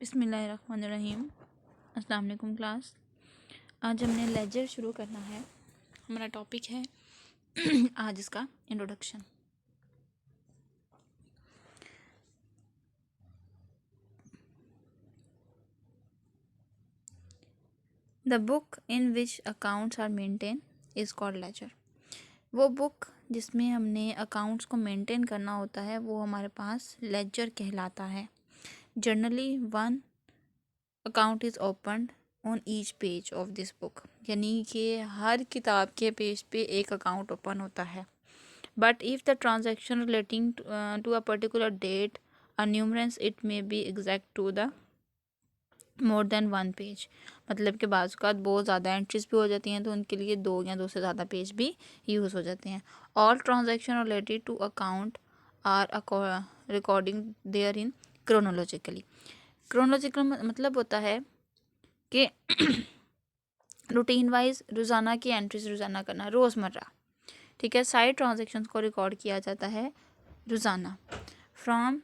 बिस्मिल्लाहिर्रहमानिर्रहीम। अस्सलाम वालेकुम क्लास। आज हमने लेजर शुरू करना है। हमारा टॉपिक है आज इसका introduction. The book in which accounts are maintain is called ledger. वो बुक जिसमें हमने अकाउंट्स को मेंटेन करना होता है वो हमारे पास लेजर कहलाता है। Generally one account is opened on each page of this book, यानी कि हर किताब के पेज पे एक अकाउंट ओपन होता है। But if the transaction relating to a particular date or numerous it may be exact to the more than one page, मतलब कि बाज़ औक़ात बहुत ज़्यादा एंट्रीज भी हो जाती हैं तो उनके लिए दो या दो से ज़्यादा पेज भी यूज़ हो जाते हैं। All transaction related to account are recording there in chronologically. Chronological मतलब होता है कि रूटीन वाइज रोज़ाना की एंट्रीज रोज़ाना करना, रोज़मर्रा, ठीक है। साइड ट्रांजेक्शन्स को रिकॉर्ड किया जाता है रोज़ाना। From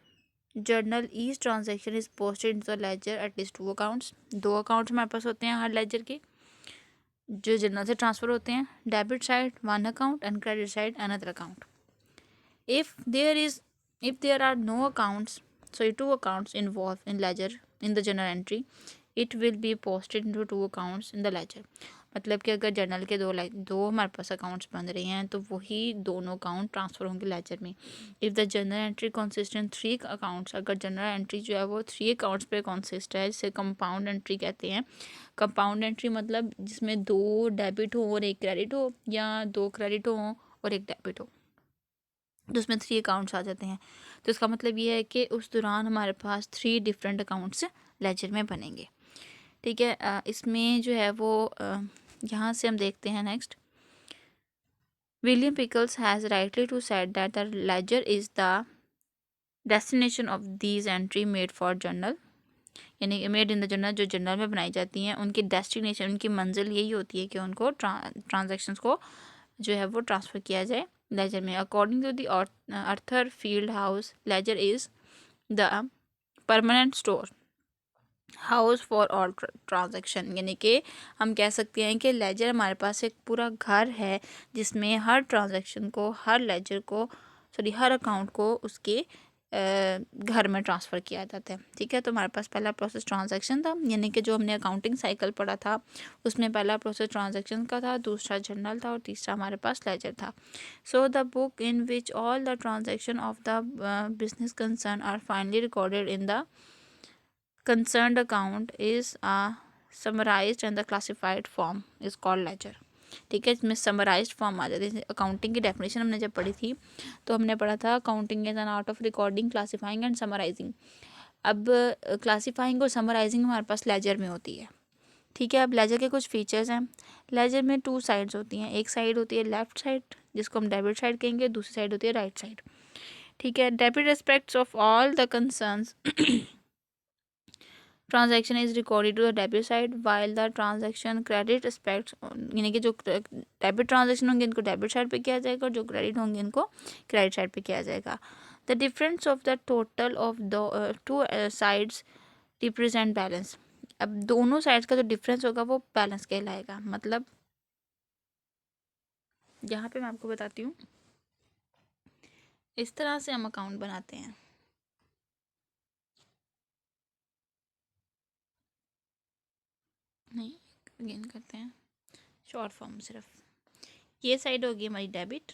journal each transaction is posted in the ledger at least two accounts. दो अकाउंट्स हमारे पास होते हैं हर लेजर के जो जर्नल से ट्रांसफ़र होते हैं। Debit side one account and credit side another account. If there are no accounts, so two accounts involved in ledger in the journal entry, it will be posted into two accounts in the ledger। मतलब कि अगर journal के दो हमारे पास accounts बन रहे हैं तो वही दोनों अकाउंट ट्रांसफ़र होंगे लेजर में। If the journal entry consist in three accounts, अगर जर्नल एंट्री जो है वो थ्री अकाउंट्स पे कंसिस्ट है, जिसे कंपाउंड एंट्री कहते हैं। कंपाउंड एंट्री मतलब जिसमें दो डेबिट हो और एक क्रेडिट हो, या दो क्रेडिट हो और एक डेबिट हो, तो उसमें थ्री अकाउंट्स आ जाते हैं। तो इसका मतलब ये है कि उस दौरान हमारे पास थ्री डिफरेंट अकाउंट्स लेजर में बनेंगे, ठीक है। इसमें जो है वो यहाँ से हम देखते हैं next. William Pickles has rightly to said that the ledger is the destination of these entry made for journal, यानी मेड इन द जर्नल, जो जर्नल में बनाई जाती हैं उनकी डेस्टिनेशन, उनकी मंजिल यही होती है कि उनको ट्रांजेक्शन्स को जो है वो ट्रांसफ़र किया जाए लेजर में। According to the Arthur Fieldhouse, ledger is the permanent store house for all transaction, यानी कि हम कह सकते हैं कि लेजर हमारे पास एक पूरा घर है जिसमें हर ट्रांजेक्शन को, हर लेजर को, हर अकाउंट को उसके घर में ट्रांसफ़र किया जाता है, ठीक है। तो हमारे पास पहला प्रोसेस ट्रांजैक्शन था, यानी कि जो हमने अकाउंटिंग साइकिल पढ़ा था उसमें पहला प्रोसेस ट्रांजैक्शन का था, दूसरा जर्नल था और तीसरा हमारे पास लेजर था। So the book in which all the transaction of the business concern are finally recorded in the concerned account is summarized and the classified form is called ledger, ठीक है। इसमें समराइज्ड फॉर्म आ जाती है। Accounting की definition हमने जब पढ़ी थी तो हमने पढ़ा था accounting is an art of recording, classifying and summarising. अब क्लासीफाइंग और समराइजिंग हमारे पास लेजर में होती है, ठीक है। अब लेजर के कुछ फीचर्स हैं। लेजर में टू साइड्स होती हैं, एक साइड होती है लेफ्ट साइड जिसको हम डेबिट साइड कहेंगे, दूसरी साइड होती है राइट साइड, ठीक है। Debit aspects of all the concerns transaction is recorded to the debit side while the transaction credit aspects, यानी कि जो डेबिट ट्रांजैक्शन होंगे इनको डेबिट साइड पे किया जाएगा और जो क्रेडिट होंगे इनको क्रेडिट साइड पे किया जाएगा। The difference of the total of the two sides represent balance. अब दोनों साइड्स का जो डिफरेंस होगा वो बैलेंस कहलाएगा। मतलब यहाँ पे मैं आपको बताती हूँ, इस तरह से हम अकाउंट बनाते हैं। नहीं, अगेन करते हैं शॉर्ट फॉर्म सिर्फ। ये साइड होगी हमारी डेबिट,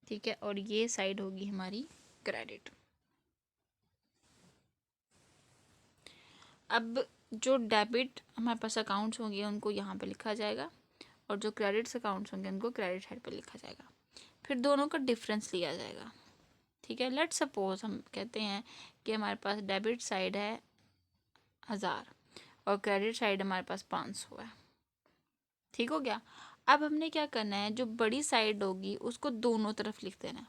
ठीक है, और ये साइड होगी हमारी क्रेडिट। अब जो डेबिट हमारे पास अकाउंट्स होंगे उनको यहाँ पे लिखा जाएगा और जो क्रेडिट्स अकाउंट्स होंगे उनको क्रेडिट साइड पे लिखा जाएगा। फिर दोनों का डिफरेंस लिया जाएगा, ठीक है। लेट्स सपोज हम कहते हैं कि हमारे पास डेबिट साइड है 1000 और क्रेडिट साइड हमारे पास 500 है, ठीक हो गया। अब हमने क्या करना है, जो बड़ी साइड होगी उसको दोनों तरफ लिख देना,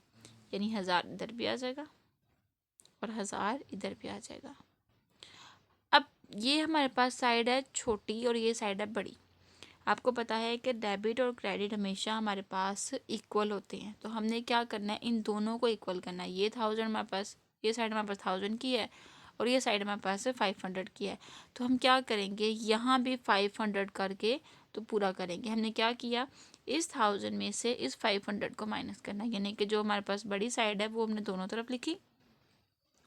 यानी 1000 इधर भी आ जाएगा और 1000 इधर भी आ जाएगा। अब ये हमारे पास साइड है छोटी और ये साइड है बड़ी। आपको पता है कि डेबिट और क्रेडिट हमेशा हमारे पास इक्वल होते हैं, तो हमने क्या करना है, इन दोनों को इक्वल करना है। ये 1000 हमारे पास, ये साइड हमारे पास 1000 की है और ये साइड हमारे पास है 500 की है। तो हम क्या करेंगे, यहाँ भी 500 करके तो पूरा करेंगे। हमने क्या किया, इस 1000 में से इस 500 को माइनस करना, यानी कि जो हमारे पास बड़ी साइड है वो हमने दोनों तरफ लिखी,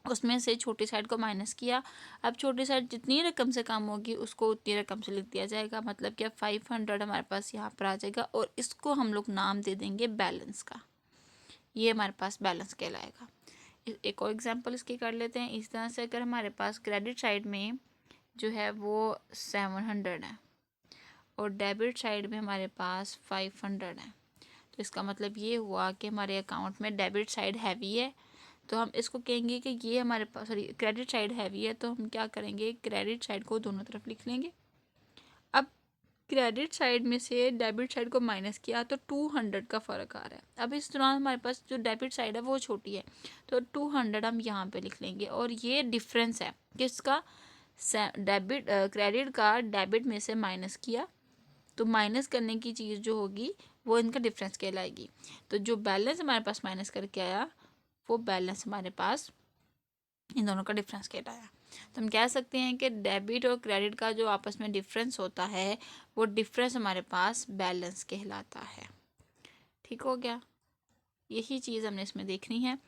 उसमें से छोटी साइड को माइनस किया। अब छोटी साइड जितनी रकम से कम होगी उसको उतनी रकम से लिख दिया जाएगा, मतलब कि अब 500 हमारे पास यहाँ पर आ जाएगा और इसको हम लोग नाम दे देंगे बैलेंस का। ये हमारे पास बैलेंस कहलाएगा। एक और एग्जांपल इसकी कर लेते हैं। इस तरह से अगर हमारे पास क्रेडिट साइड में जो है वो 700 है और डेबिट साइड में हमारे पास 500 है, तो इसका मतलब ये हुआ कि हमारे अकाउंट में डेबिट साइड हैवी है, तो हम इसको कहेंगे कि ये हमारे पास सॉरी क्रेडिट साइड हैवी है, तो हम क्या करेंगे, क्रेडिट साइड को दोनों तरफ लिख लेंगे। अब क्रेडिट साइड में से डेबिट साइड को माइनस किया तो 200 का फ़र्क आ रहा है। अब इस दौरान हमारे पास जो डेबिट साइड है वो छोटी है, तो 200 हम यहाँ पे लिख लेंगे और ये डिफरेंस है किसका, डेबिट क्रेडिट का डेबिट में से माइनस किया, तो माइनस करने की चीज़ जो होगी वो इनका डिफरेंस कहलाएगी। तो जो बैलेंस हमारे पास माइनस करके आया वो बैलेंस हमारे पास इन दोनों का डिफरेंस कहलाया। तो हम कह सकते हैं कि डेबिट और क्रेडिट का जो आपस में डिफरेंस होता है वो डिफरेंस हमारे पास बैलेंस कहलाता है। ठीक हो गया, यही चीज़ हमने इसमें देखनी है।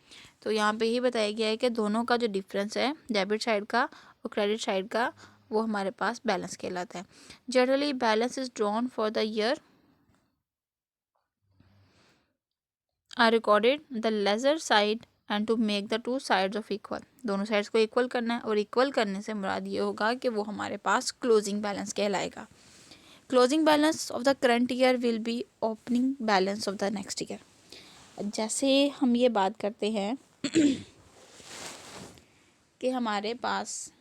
तो यहाँ पे ही बताया गया है कि दोनों का जो डिफरेंस है डेबिट साइड का और क्रेडिट साइड का वो हमारे पास बैलेंस कहलाता है। Generally balance is drawn for the year are recorded the ledger side and to make the two sides of equal. दोनों साइड्स को इक्वल करना है और इक्वल करने से मुराद ये होगा कि वो हमारे पास क्लोजिंग बैलेंस कहलाएगा। Closing balance of the current year will be opening balance of the next year. जैसे हम ये बात करते हैं कि हमारे पास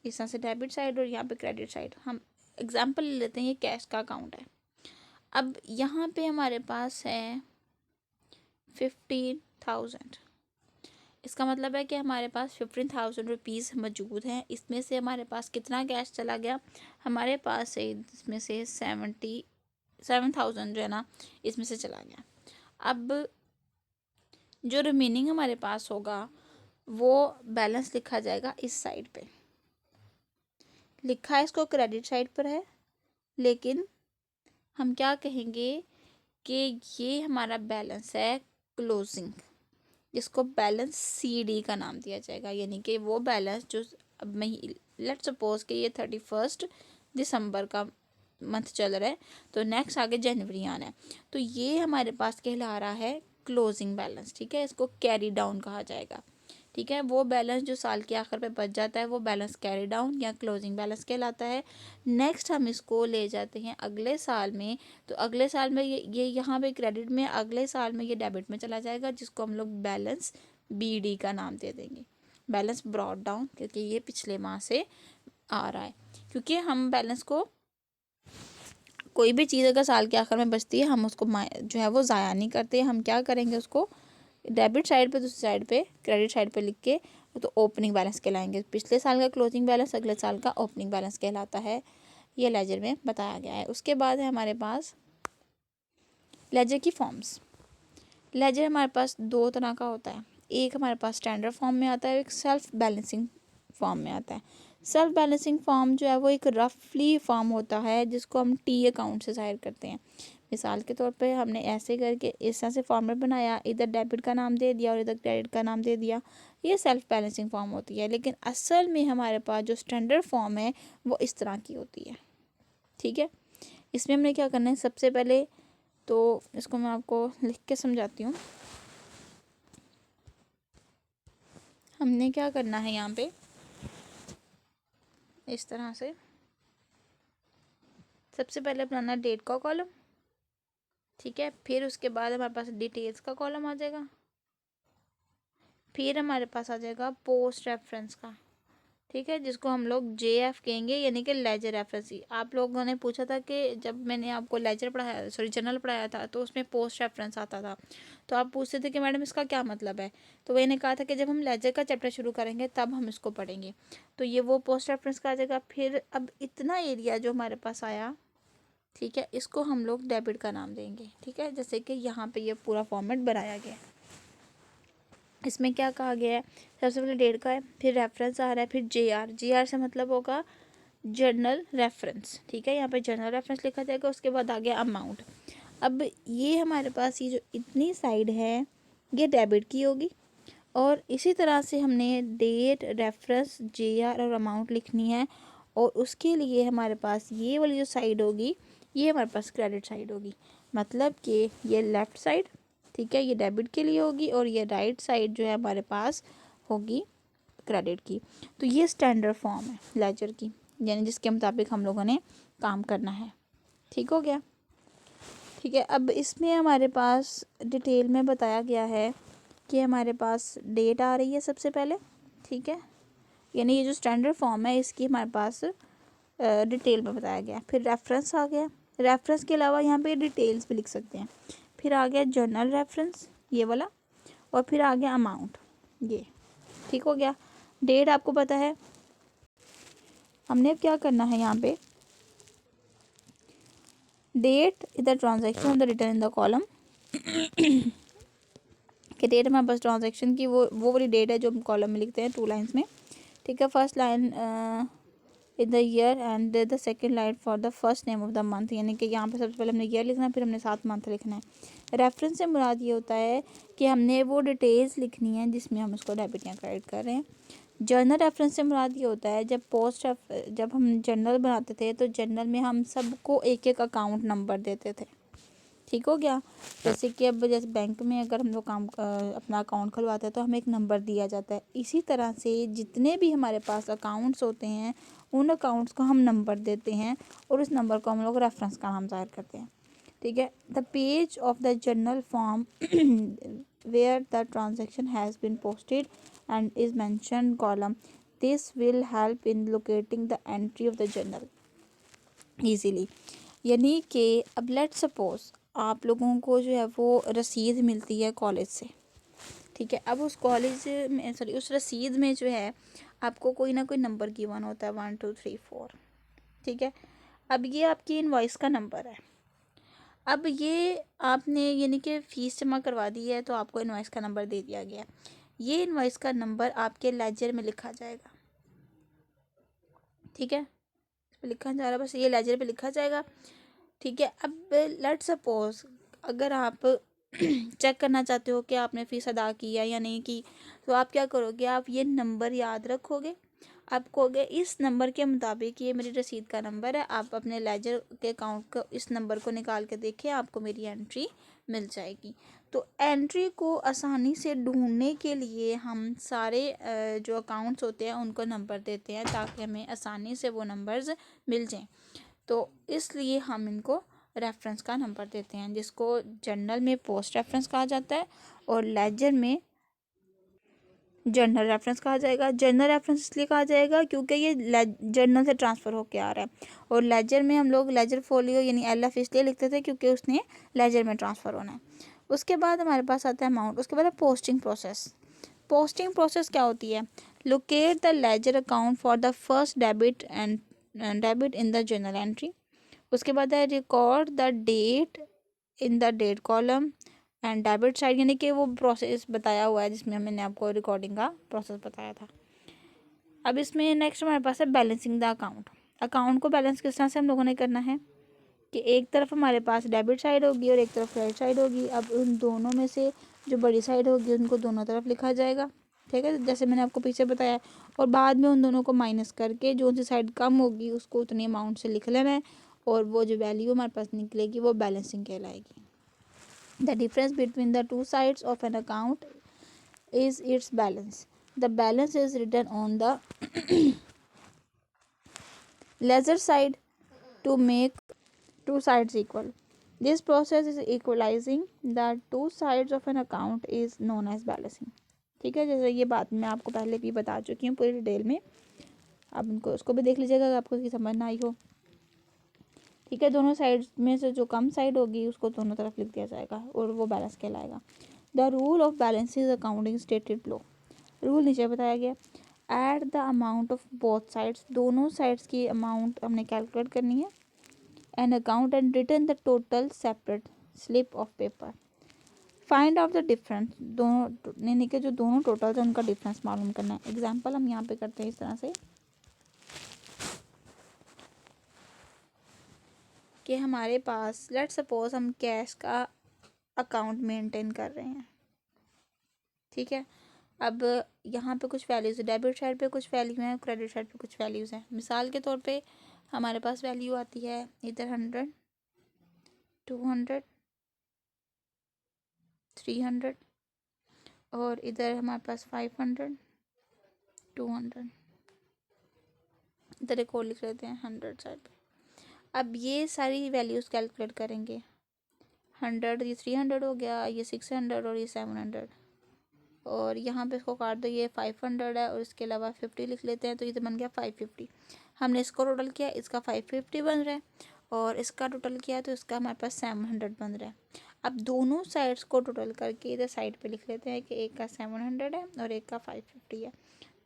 इस तरह से डेबिट साइड और यहाँ पे क्रेडिट साइड, हम एग्जांपल ले लेते हैं, ये कैश का अकाउंट है। अब यहाँ पे हमारे पास है 15,000, इसका मतलब है कि हमारे पास 15,000 रुपीज़ मौजूद हैं। इसमें से हमारे पास कितना कैश चला गया, हमारे पास से इसमें से 7,000 जो है ना इसमें से चला गया। अब जो रिमेनिंग हमारे पास होगा वो बैलेंस लिखा जाएगा इस साइड पे, लिखा है इसको क्रेडिट साइड पर है, लेकिन हम क्या कहेंगे कि ये हमारा बैलेंस है क्लोजिंग, जिसको बैलेंस CD का नाम दिया जाएगा। यानी कि वो बैलेंस जो अब मैं लेट सपोज कि ये 31 दिसंबर का मंथ चल रहा है, तो नेक्स्ट आगे जनवरी आना है, तो ये हमारे पास कहला रहा है क्लोजिंग बैलेंस। ठीक है, इसको कैरी डाउन कहा जाएगा। ठीक है, वो बैलेंस जो साल के आखिर पे बच जाता है वो बैलेंस कैरी डाउन या क्लोजिंग बैलेंस कहलाता है। नेक्स्ट हम इसको ले जाते हैं अगले साल में, तो अगले साल में ये यहाँ पे क्रेडिट में, अगले साल में ये डेबिट में चला जाएगा, जिसको हम लोग बैलेंस BD का नाम दे देंगे, बैलेंस ब्रॉट डाउन, क्योंकि ये पिछले माह से आ रहा है। क्योंकि हम बैलेंस को, कोई भी चीज़ अगर साल के आखिर में बचती है हम उसको जो है वो ज़ाया नहीं करते, हम क्या करेंगे उसको डेबिट साइड पे, दूसरी साइड पे क्रेडिट साइड पे लिख के तो ओपनिंग बैलेंस कहलाएंगे। पिछले साल का क्लोजिंग बैलेंस अगले साल का ओपनिंग बैलेंस कहलाता है, ये लेजर में बताया गया है। उसके बाद है हमारे पास लेजर की फॉर्म्स। लेजर हमारे पास दो तरह का होता है, एक हमारे पास स्टैंडर्ड फॉर्म में आता है, एक सेल्फ बैलेंसिंग फॉर्म में आता है। सेल्फ बैलेंसिंग फॉर्म जो है वो एक रफली फॉर्म होता है जिसको हम T अकाउंट से जाहिर करते हैं। मिसाल के तौर पे हमने ऐसे करके इस तरह से फॉर्मेट बनाया, इधर डेबिट का नाम दे दिया और इधर क्रेडिट का नाम दे दिया, ये सेल्फ बैलेंसिंग फॉर्म होती है। लेकिन असल में हमारे पास जो स्टैंडर्ड फॉर्म है वो इस तरह की होती है। ठीक है, इसमें हमने क्या करना है, सबसे पहले तो इसको मैं आपको लिख के समझाती हूँ। हमने क्या करना है यहाँ पे, इस तरह से सबसे पहले बनाना डेट का कॉलम। ठीक है, फिर उसके बाद हमारे पास डिटेल्स का कॉलम आ जाएगा, फिर हमारे पास आ जाएगा पोस्ट रेफरेंस का। ठीक है, जिसको हम लोग JF कहेंगे, यानी कि लेजर रेफरेंस। आप लोगों ने पूछा था कि जब मैंने आपको लेजर पढ़ाया, सॉरी जर्नल पढ़ाया था, तो उसमें पोस्ट रेफरेंस आता था, तो आप पूछते थे कि मैडम इसका क्या मतलब है, तो मैंने कहा था कि जब हम लेजर का चैप्टर शुरू करेंगे तब हम इसको पढ़ेंगे। तो ये वो पोस्ट रेफरेंस का आ जाएगा। फिर अब इतना एरिया जो हमारे पास आया, ठीक है, इसको हम लोग डेबिट का नाम देंगे। ठीक है, जैसे कि यहाँ पे ये पूरा फॉर्मेट बनाया गया है। इसमें क्या कहा गया है, सबसे पहले डेट का है, फिर रेफरेंस आ रहा है, फिर जे आर से मतलब होगा जर्नल रेफरेंस। ठीक है, यहाँ पे जर्नल रेफरेंस लिखा जाएगा, उसके बाद आ गया अमाउंट। अब ये हमारे पास ये जो इतनी साइड है ये डेबिट की होगी, और इसी तरह से हमने डेट, रेफरेंस, जे.आर. और अमाउंट लिखनी है, और उसके लिए हमारे पास ये वाली जो साइड होगी ये हमारे पास क्रेडिट साइड होगी। मतलब कि ये लेफ़्ट साइड, ठीक है, ये डेबिट के लिए होगी, और ये राइट साइड जो है हमारे पास होगी क्रेडिट की। तो ये स्टैंडर्ड फॉर्म है लेजर की, यानी जिसके मुताबिक हम लोगों ने काम करना है। ठीक हो गया। ठीक है, अब इसमें हमारे पास डिटेल में बताया गया है कि हमारे पास डेट आ रही है सबसे पहले। ठीक है, यानी ये जो स्टैंडर्ड फॉर्म है इसकी हमारे पास डिटेल में बताया गया। फिर रेफरेंस आ गया, रेफरेंस के अलावा यहाँ पे डिटेल्स भी लिख सकते हैं। फिर आ गया जर्नल रेफरेंस ये वाला, और फिर आ गया अमाउंट ये। ठीक हो गया। डेट आपको पता है, हमने अब क्या करना है यहाँ पे, date is the transaction of the return in the column. कि डेट हमारे पास ट्रांजेक्शन की वो वाली डेट है जो हम कॉलम में लिखते हैं 2 लाइन्स में। ठीक है, first line in the year and the second line for the first name of the month, यानी कि यहाँ पे सबसे पहले हमने ईयर लिखना है, फिर हमने 7 मंथ लिखना है। रेफरेंस से मुराद ये होता है कि हमने वो डिटेल्स लिखनी है जिसमें हम उसको डेबिट या क्रेडिट कर रहे हैं। जर्नल रेफरेंस से मुराद ये होता है जब हम जर्नल बनाते थे तो जर्नल में हम सबको एक एक अकाउंट नंबर देते थे। ठीक हो गया। जैसे कि अब जैसे बैंक में अगर हम लोग अपना अकाउंट खुलवाते हैं तो हमें एक नंबर दिया जाता है, इसी तरह से जितने भी हमारे पास अकाउंट्स होते हैं उन अकाउंट्स को हम नंबर देते हैं, और उस नंबर को हम लोग रेफरेंस का नाम ज़ाहिर करते हैं। ठीक है, the page of the journal form where the transaction has been posted and is mention column, this will help in locating the entry of the journal easily. यानी कि अब लेट सपोज आप लोगों को जो है वो रसीद मिलती है कॉलेज से। ठीक है, अब उस कॉलेज में उस रसीद में जो है आपको कोई ना कोई नंबर गिवन होता है 1 2 3 4। ठीक है, अब ये आपकी इनवॉइस का नंबर है। अब ये आपने यानी कि फ़ीस जमा करवा दी है तो आपको इनवॉइस का नंबर दे दिया गया। ये इनवॉइस का नंबर आपके लेजर में लिखा जाएगा। ठीक है, इस पर लिखा जा रहा है, बस ये लेजर पे लिखा जाएगा। ठीक है, अब लेट सपोज अगर आप चेक करना चाहते हो कि आपने फ़ीस अदा की है या नहीं की, तो आप क्या करोगे, आप ये नंबर याद रखोगे। आप कहोगे इस नंबर के मुताबिक ये मेरी रसीद का नंबर है, आप अपने लेजर के अकाउंट को इस नंबर को निकाल के देखें, आपको मेरी एंट्री मिल जाएगी। तो एंट्री को आसानी से ढूंढने के लिए हम सारे जो अकाउंट्स होते हैं उनको नंबर देते हैं ताकि हमें आसानी से वो नंबर्स मिल जाएं। तो इसलिए हम इनको रेफरेंस का नंबर देते हैं, जिसको जर्नल में पोस्ट रेफरेंस कहा जाता है और लेजर में जर्नल रेफरेंस कहा जाएगा। जर्नल रेफरेंस इसलिए कहा जाएगा क्योंकि ये जर्नल से ट्रांसफ़र होके आ रहा है, और लेजर में हम लोग लेजर फोलियो यानी LF इसलिए लिखते थे क्योंकि उसने लेजर में ट्रांसफ़र होना है। उसके बाद हमारे पास आता है अमाउंट। उसके बाद है पोस्टिंग प्रोसेस। पोस्टिंग प्रोसेस क्या होती है, locate the ledger account for the first debit in the journal entry. उसके बाद है record the date in the date column and debit side, यानी कि वो प्रोसेस बताया हुआ है जिसमें मैंने आपको रिकॉर्डिंग का प्रोसेस बताया था। अब इसमें नेक्स्ट हमारे पास है बैलेंसिंग द अकाउंट। अकाउंट को बैलेंस किस तरह से हम लोगों ने करना है कि एक तरफ हमारे पास डेबिट साइड होगी और एक तरफ क्रेडिट साइड होगी। अब उन दोनों में से जो बड़ी साइड होगी उनको दोनों तरफ लिखा जाएगा। ठीक है, जैसे मैंने आपको पीछे बताया, और बाद में उन दोनों को माइनस करके जो उनसे साइड कम होगी उसको उतनी अमाउंट से लिख लेना है, और वो जो वैल्यू हमारे पास निकलेगी वो बैलेंसिंग कहलाएगी। The difference between the two sides of an account is its balance. The balance is written on the ledger side to make two sides equal. This process is equalizing the two sides of an account is known as balancing. ठीक है, जैसे ये बात मैं आपको पहले भी बता चुकी हूँ पूरी डिटेल में, आप उनको उसको भी देख लीजिएगा अगर आपको समझ ना आई हो। ठीक है, दोनों साइड में से जो कम साइड होगी उसको दोनों तरफ लिख दिया जाएगा और वो बैलेंस कहलाएगा। The rule of balancing accounting stated below. Rule नीचे बताया गया। Add the amount of both sides, दोनों साइड्स की अमाउंट हमने कैलकुलेट करनी है। An account and return the total separate slip of paper. Find out the difference, दोनों यानी कि जो दोनों टोटल्स हैं उनका डिफरेंस मालूम करना है। एग्जांपल हम यहाँ पे करते हैं इस तरह से कि हमारे पास लेट सपोज हम कैश का अकाउंट मेंटेन कर रहे हैं, ठीक है। अब यहाँ पे कुछ वैल्यूज़ है, डेबिट साइड पे कुछ वैल्यू हैं, क्रेडिट साइड पे कुछ वैल्यूज़ हैं। मिसाल के तौर पे हमारे पास वैल्यू आती है इधर 100, 200, 300 और इधर हमारे पास 500, 200, इधर एक और लिख लेते हैं 100 साइड पे। अब ये सारी वैल्यूज़ कैलकुलेट करेंगे। 100 ये 300 हो गया, ये 600 और ये 700 और यहाँ पे इसको काट दो, ये 500 है और इसके अलावा 50 लिख लेते हैं तो ये तो बन गया 550। हमने इसको टोटल किया, इसका 550 बन रहा है और इसका टोटल किया तो इसका हमारे पास 700 बन रहा है। अब दोनों साइड्स को टोटल करके इधर साइड पे लिख लेते हैं कि एक का 700 है और एक का 550 है।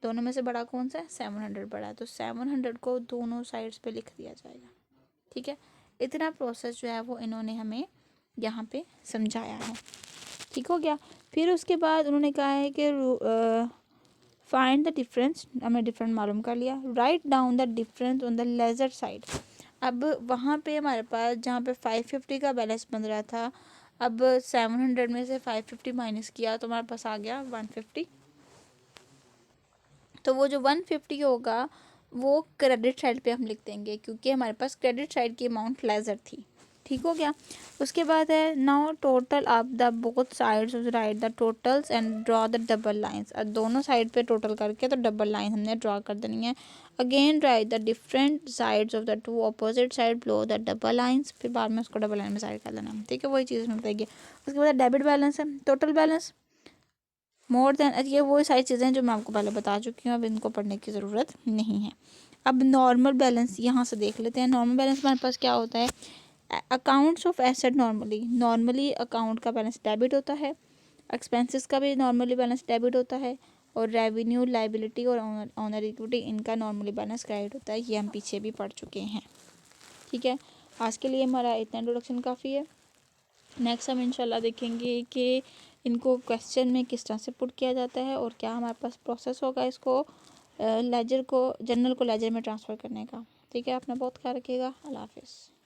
दोनों में से बड़ा कौन सा है? 700 बड़ा है, तो 700 को दोनों साइड्स पे लिख दिया जाएगा, ठीक है। इतना प्रोसेस जो है वो इन्होंने हमें यहाँ पे समझाया है, ठीक हो गया। फिर उसके बाद उन्होंने कहा है कि फाइंड द डिफरेंस, हमें डिफरेंस मालूम कर लिया। Write down the difference on the ledger side. अब वहाँ पे हमारे पास जहाँ पे 550 का बैलेंस बन रहा था, अब 700 में से 550 माइनस किया तो हमारे पास आ गया 150। तो वो जो 150 होगा वो क्रेडिट साइड पे हम लिख देंगे क्योंकि हमारे पास क्रेडिट साइड की अमाउंट लेजर थी, ठीक हो गया। उसके बाद है now total up the both sides, right the totals and draw the double lines. और दोनों साइड पे टोटल करके तो डबल लाइन हमने ड्रॉ कर देनी है। Again right the different sides of the two opposite side below the double lines, फिर बाद में उसको डबल लाइन में साइड कर देना है, ठीक है। वही चीज़ में बताइए। उसके बाद डेबिट बैलेंस है, टोटल बैलेंस, मोर देन, ये वो सारी चीज़ें जो मैं आपको पहले बता चुकी हूँ, अब इनको पढ़ने की ज़रूरत नहीं है। अब नॉर्मल बैलेंस यहाँ से देख लेते हैं। नॉर्मल बैलेंस हमारे पास क्या होता है? Accounts of asset normally account का बैलेंस डेबिट होता है, एक्सपेंसेस का भी नॉर्मली बैलेंस डेबिट होता है और रेवेन्यू, लाइबिलिटी और ऑनर इक्विटी इनका नॉर्मली बैलेंस क्रेडिट होता है। ये हम पीछे भी पढ़ चुके हैं, ठीक है। आज के लिए हमारा इतना इंट्रोडक्शन काफ़ी है। नेक्स्ट हम इंशाल्लाह देखेंगे कि इनको क्वेश्चन में किस तरह से पुट किया जाता है और क्या हमारे पास प्रोसेस होगा इसको लेजर को, जर्नल को लेजर में ट्रांसफ़र करने का, ठीक है। अपना बहुत ख्याल रखिएगा। अल्लाह हाफिज़।